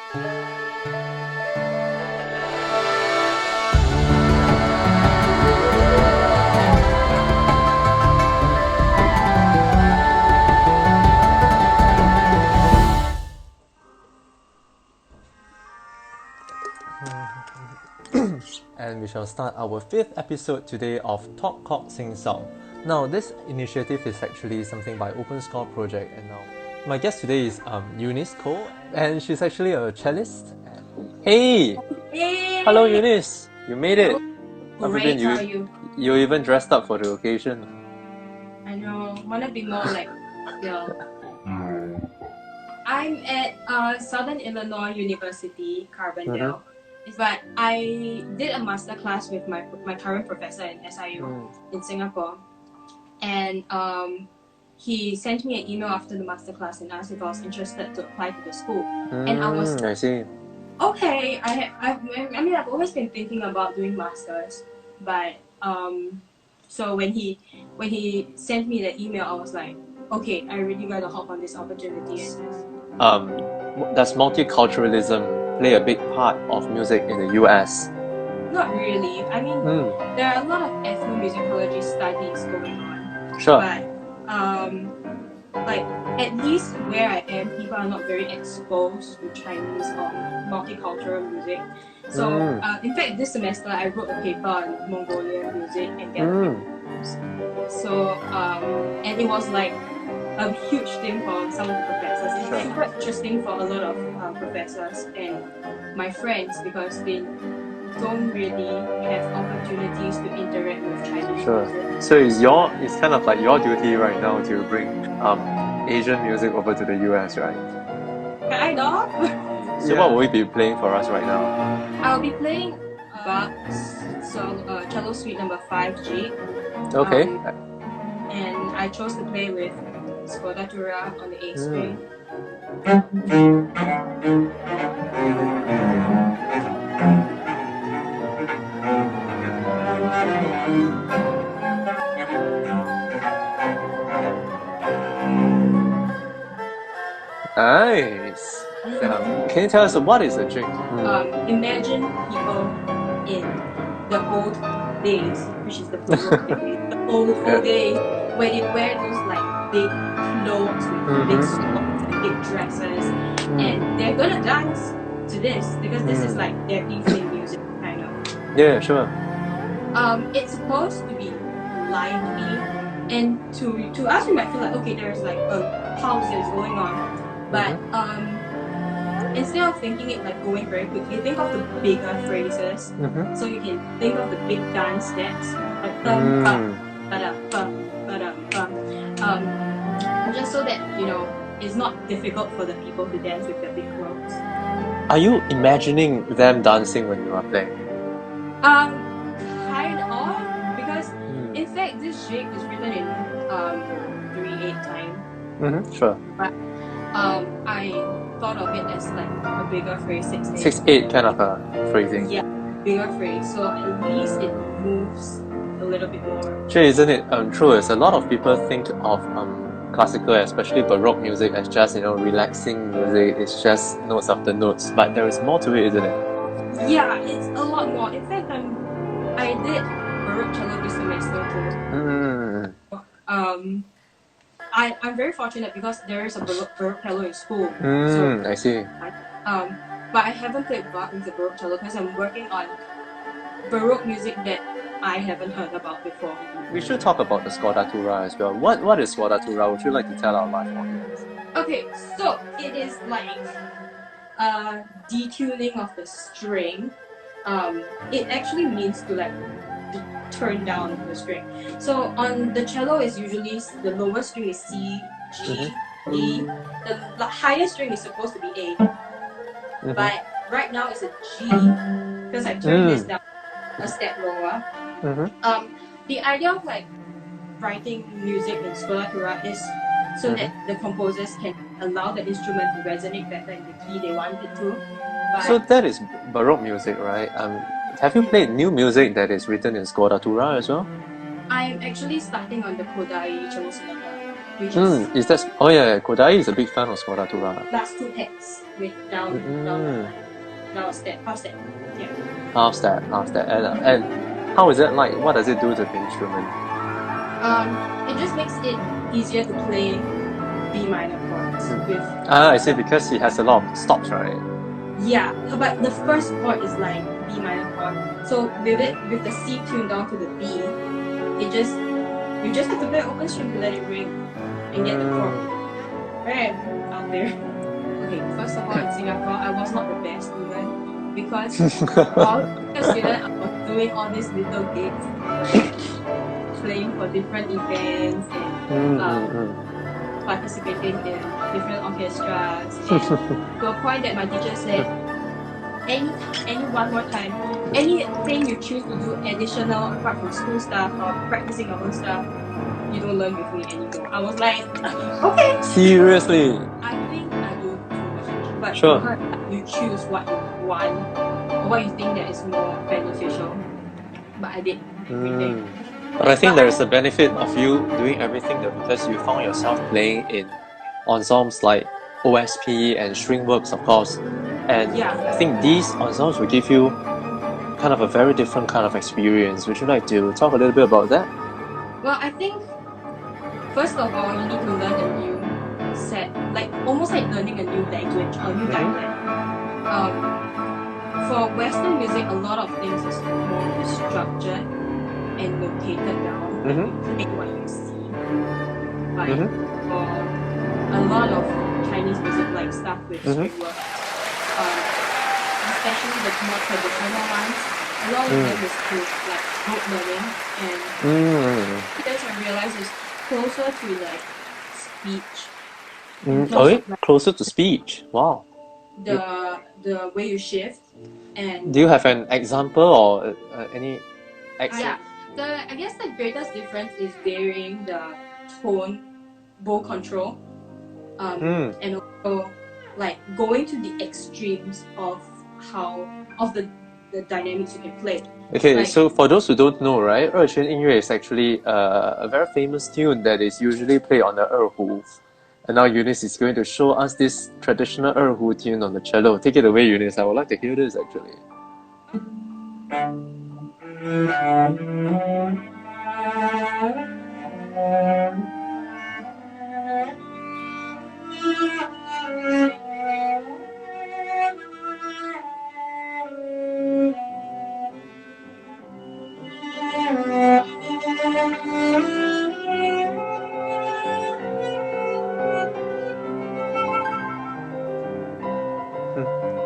And we shall start our 5th episode today of Talk Kok Sing Song. Now, this initiative is actually something by Open Score Project, and now my guest today is Eunice Koh, and she's actually a cellist. Hey! Hey! Hello, Eunice! You made it! Great, how are you? You even dressed up for the occasion. I know, wanna be more like girl. I'm at Southern Illinois University, Carbondale. But I did a master class with my current professor in SIU in Singapore, and he sent me an email after the master class and asked if I was interested to apply to the school. And I was I see. Okay. I've always been thinking about doing masters, but so when he sent me the email, I was like, okay, I really gotta hop on this opportunity. Does multiculturalism play a big part of music in the US? Not really. I mean, there are a lot of ethnomusicology studies going on. Sure. But like at least where I am, people are not very exposed to Chinese or multicultural music. So in fact, this semester I wrote a paper on Mongolian music and their So and it was like a huge thing for some of the professors. It's super interesting for a lot of professors and my friends because they don't really have opportunities to interact with Chinese music. So it's kind of like your duty right now to bring Asian music over to the US, right? Kind of. So what will we be playing for us right now? I'll be playing Bach's Cello Suite number 5G. Okay. And I chose to play with Scordatura on the A string. Nice. Can you tell us what is a jig? Imagine people in the old days, which is the Baroque period, the old days, where they wear those like big clothes with big skirts and big dresses, and they're gonna dance to this because this is like their evening music, kind of. Yeah, sure. It's supposed to be lively, and to us we might feel like okay, there's like a pulse that's going on, but instead of thinking it like going very quickly, think of the bigger phrases. So you can think of the big dance steps, like just so that it's not difficult for the people to dance with their big clothes. Are you imagining them dancing when you are playing? Kind of, because in fact this jig is written in 3/8 time. Sure. But I thought of it as like a bigger phrase, 6/8. 6/8 kind of a phrasing. Yeah, bigger phrase. So at least it moves a little bit more. Sure, isn't it true? As a lot of people think of classical, especially Baroque music, as just relaxing music. It's just notes after notes, but there is more to it, isn't it? Yeah, it's a lot more. In fact, I did Baroque cello this semester too. I'm very fortunate because there is a Baroque cello in school. So, I see. but I haven't played Bach with the Baroque cello because I'm working on Baroque music that I haven't heard about before. We should talk about the Scordatura as well. What is Scordatura? Would you like to tell our live audience? Okay, so it is like detuning of the string. It actually means to like turn down the string. So on the cello is usually the lowest string is C, G, E. The highest string is supposed to be A. But right now it's a G because I turned this down a step lower. The idea of like writing music in Scordatura is so that the composers can allow the instrument to resonate better in the key they want it to. But So that is Baroque music, right? Have you played new music that is written in Scordatura as well? I'm actually starting on the Kodai cello sonata. which is Is that? Oh yeah, Kodai is a big fan of Smoratura. last two texts with down step, half step. Yeah. Half step. And how is it like? What does it do to the instrument? It just makes it easier to play B minor chords with. I see, because it has a lot of stops, right? Yeah, but the first chord is like B minor chord. So with the C tuned down to the B, you just have to play open string to let it ring and get the chord right out there. Okay, first of all, in Singapore, I was not the best student because while a student, I was doing all these little gigs, like playing for different events and participating in different orchestras. And to a point that my teacher said, any one more time, anything you choose to do additional apart from school stuff or practicing your own stuff, you don't learn with me anymore. I was like, okay. Seriously? I think I do too much. But Sure. You choose what you want or what you think that is more beneficial. But I did everything. But I think there is a benefit of you doing everything though, because you found yourself playing in ensembles like OSP and string works, of course. And I think these ensembles will give you kind of a very different kind of experience. Would you like to talk a little bit about that? Well, I think first of all, you need to learn a new set, like almost like learning a new language or new dialect. For Western music, a lot of things is more structured and notated down. You make what you see. But for a lot of Chinese music, like stuff with string work, especially the more traditional ones, a lot of them is through like rote learning, and because I realized it's closer to like speech. Closer to speech. Wow. The way you shift, and do you have an example or any? I guess the greatest difference is varying the tone, bow control, and also like going to the extremes of the dynamics you can play. Okay, like, so for those who don't know, right, 二泉音乐 is actually a very famous tune that is usually played on the 二胡. And now Eunice is going to show us this traditional 二胡 tune on the cello. Take it away, Eunice. I would like to hear this actually.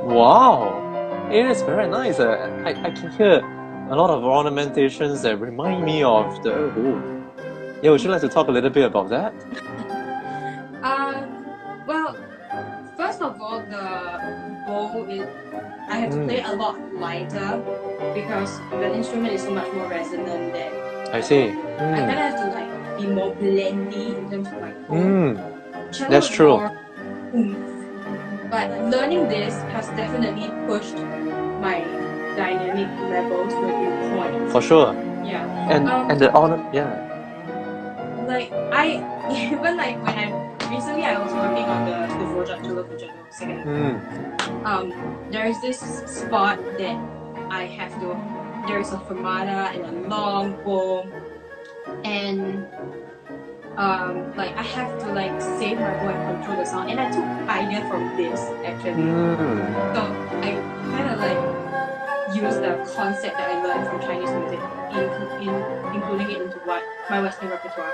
Wow, it is very nice. I can hear a lot of ornamentations that remind me of the erhu. Yeah, would you like to talk a little bit about that? Well, first of all, the bow is I have to play a lot lighter because the instrument is so much more resonant that I see. I kind of have to like be more blendy in terms of my tone. That's true. But learning this has definitely pushed my dynamic levels to a new point. For sure. Yeah. And the honor, Like I even like when I was working on the project Cello second. There is this spot that I have to. There is a fermata and a long bow, and like I have to like save my bow and control the sound, and I took idea from this actually. So I kind of like use the concept that I learned from Chinese music, including it into what my Western repertoire,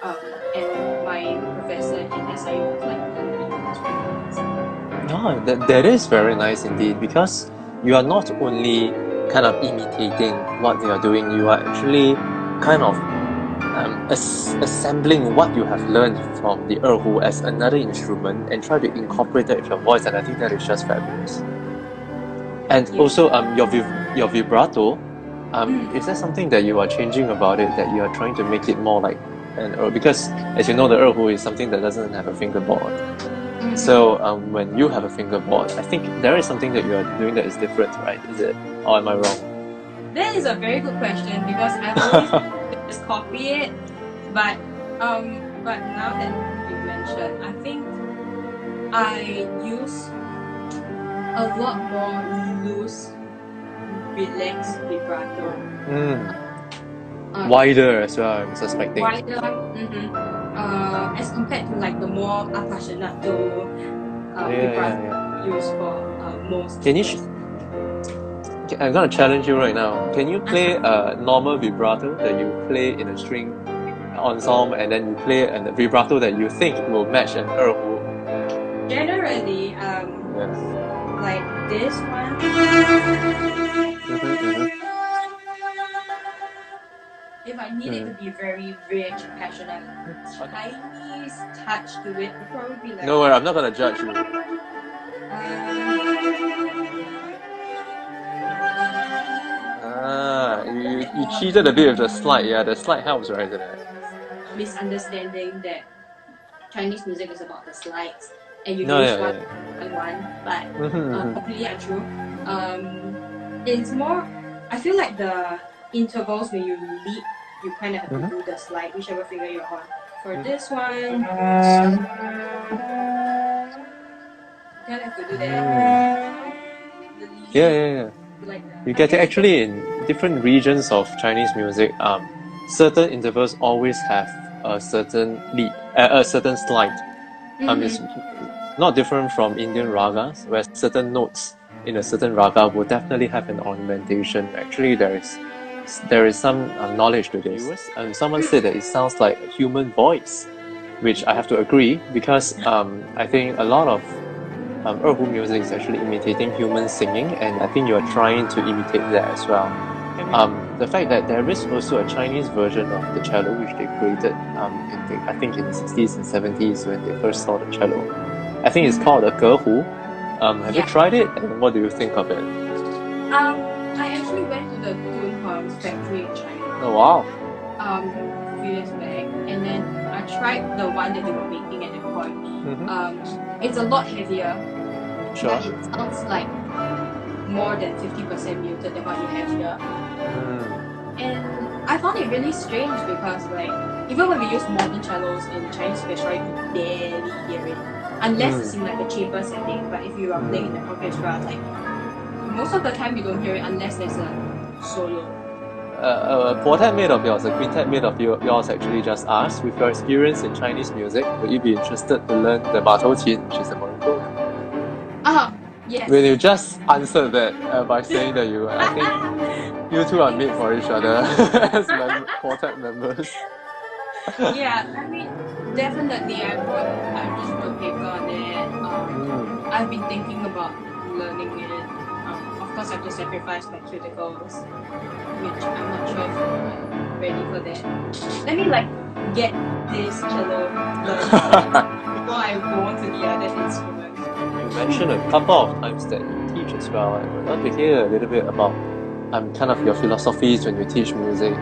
and my professor in SIU was like that is very nice indeed, because you are not only kind of imitating what they are doing, you are actually kind of assembling what you have learned from the erhu as another instrument and try to incorporate that with your voice, and I think that is just fabulous. And also your vibrato, is there something that you are changing about it, that you are trying to make it more like an erhu? Because as you know, the erhu is something that doesn't have a fingerboard. So when you have a fingerboard, I think there is something that you are doing that is different, right? Is it? Or am I wrong? That is a very good question, because I've always just copy it, but But now that you mentioned, I think I use a lot more loose, relaxed vibrato. Wider as well, I'm suspecting. Wider, as compared to like the more appassionato vibrato used for most. Can you? I'm gonna challenge you right now. Can you play a normal vibrato that you play in a string ensemble, and then you play a vibrato that you think will match an erhu? Generally, like this one. If I need it to be very rich, passionate, Chinese touch to it, would probably be like. No worry, I'm not gonna judge you. You cheated a bit with the slide. Yeah, the slide helps, right? Isn't it? Misunderstanding that Chinese music is about the slides, and you use one and one, but completely untrue. It's more. I feel like the intervals when you lead, you kind of have to do the slide, whichever finger you're on. For this one, you kind of have to do that. Yeah. Like You get it actually in different regions of Chinese music. Certain intervals always have a certain lead, a certain slide. It's not different from Indian ragas, where certain notes in a certain raga will definitely have an ornamentation. Actually, there is some knowledge to this. Someone said that it sounds like a human voice, which I have to agree, because I think a lot of erhu music is actually imitating human singing, and I think you are trying to imitate that as well. The fact that there is also a Chinese version of the cello which they created I think in the 60s and 70s when they first saw the cello. I think it's called a gehu. Have you tried it, and what do you think of it? I actually went to the Dunhuang's factory in China. Oh wow! A few years back, and then I tried the one that they were making at that point. It's a lot heavier, but it sounds like more than 50% muted than what you have here. And I found it really strange because, like, even when we use modern cellos in Chinese orchestra, you can barely hear it, unless it's in like a chamber setting. But if you are playing in the orchestra, like most of the time you don't hear it unless there's a solo. A quartet mate of yours, a quintet mate of yours actually just asked, with your experience in Chinese music, would you be interested to learn the Ma Tou Qin, which is a Morocco? Yes. When you just answered that by saying that I think you two are made for each other as quartet members. Yeah, I mean, definitely. I just wrote a paper on it. I've been thinking about learning it. Of course, I have to sacrifice my cuticles, which I'm not sure if I'm ready for that. Let me get this cello learned before I go on to the other instruments. You mentioned a couple of times that you teach as well. I would love to hear a little bit about kind of your philosophies when you teach music.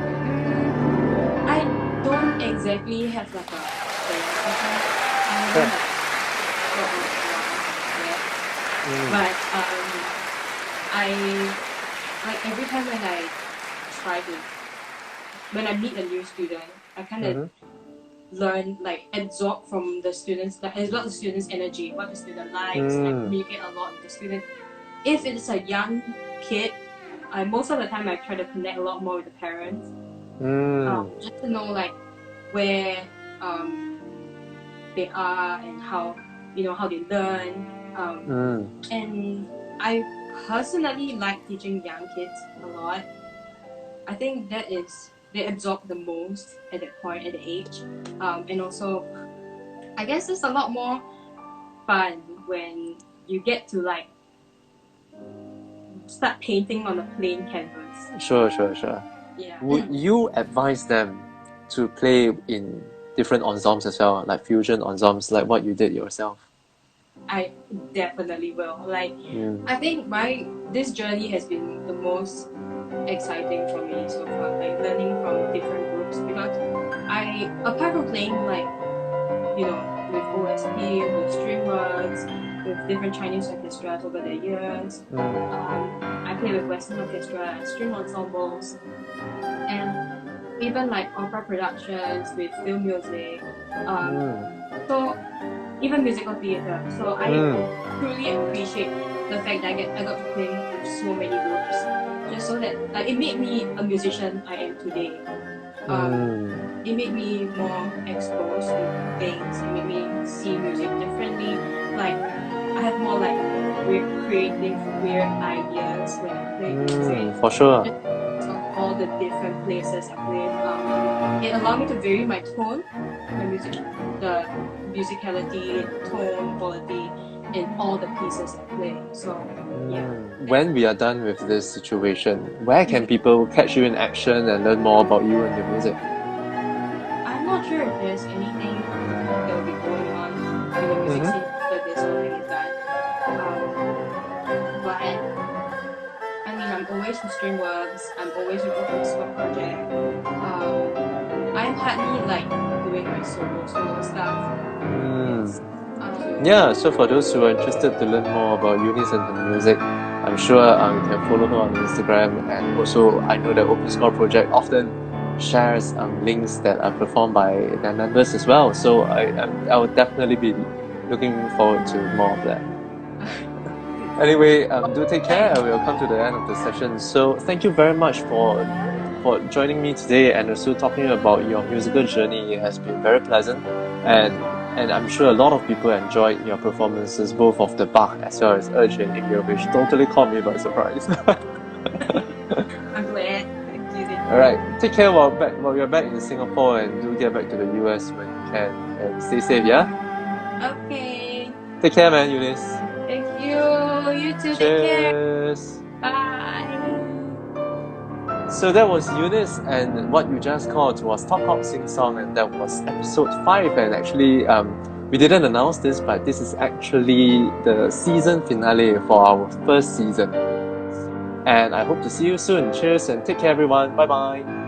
I don't exactly have like a philosophy. But every time when I meet a new student, I kind of learn, absorb from the students, absorb the student's energy, what the student likes, communicate a lot with the student. If it's a young kid, most of the time I try to connect a lot more with the parents, just to know where they are and how they learn. And I personally like teaching young kids a lot. I think they absorb the most at that point, at the age. And also, I guess it's a lot more fun when you get to start painting on a plain canvas. Sure. Yeah. Would you advise them to play in different ensembles as well, like fusion ensembles, like what you did yourself? I definitely will. I think this journey has been the most exciting for me so far, learning from different groups, because apart from playing with OST, with stringworks, with different Chinese orchestras over the years, I play with Western orchestra and string ensembles, and even like opera productions with film music. So even musical theatre. So I truly appreciate the fact that I got to play with so many groups, just so that it made me a musician I am today. It made me more exposed to things. It made me see music differently. Like I have more like creative, weird ideas when I play music. For sure. So all the different places I played. It allowed me to vary my tone, my music, the musicality, tone, quality in all the pieces I play. So yeah. When we are done with this situation, where can people catch you in action and learn more about you and your music? I'm not sure if there's anything that will be going on in the music scene after this whole thing is done. But I mean, I'm always with Streamworks. I'm always with Open Score Project. I'm hardly like doing my solo stuff. Yeah, so for those who are interested to learn more about Eunice and her music, I'm sure you can follow her on Instagram, and also I know that Open Score Project often shares links that are performed by their members as well. So I would definitely be looking forward to more of that. Anyway, do take care, and we'll come to the end of the session. So thank you very much for joining me today and also talking about your musical journey. It has been very pleasant, and I'm sure a lot of people enjoyed your performances, both of the Bach as well as Urge and India, which totally caught me by surprise. I'm glad. Alright, take care while you're back in Singapore, and do get back to the US when you can. And stay safe, yeah? Okay. Take care, man, Eunice. Thank you. You too. Cheers. Take care. Bye. So that was Eunice, and what you just called was Talk Kok Sing Song, and that was episode 5. And actually, we didn't announce this, but this is actually the season finale for our first season. And I hope to see you soon. Cheers and take care, everyone. Bye bye.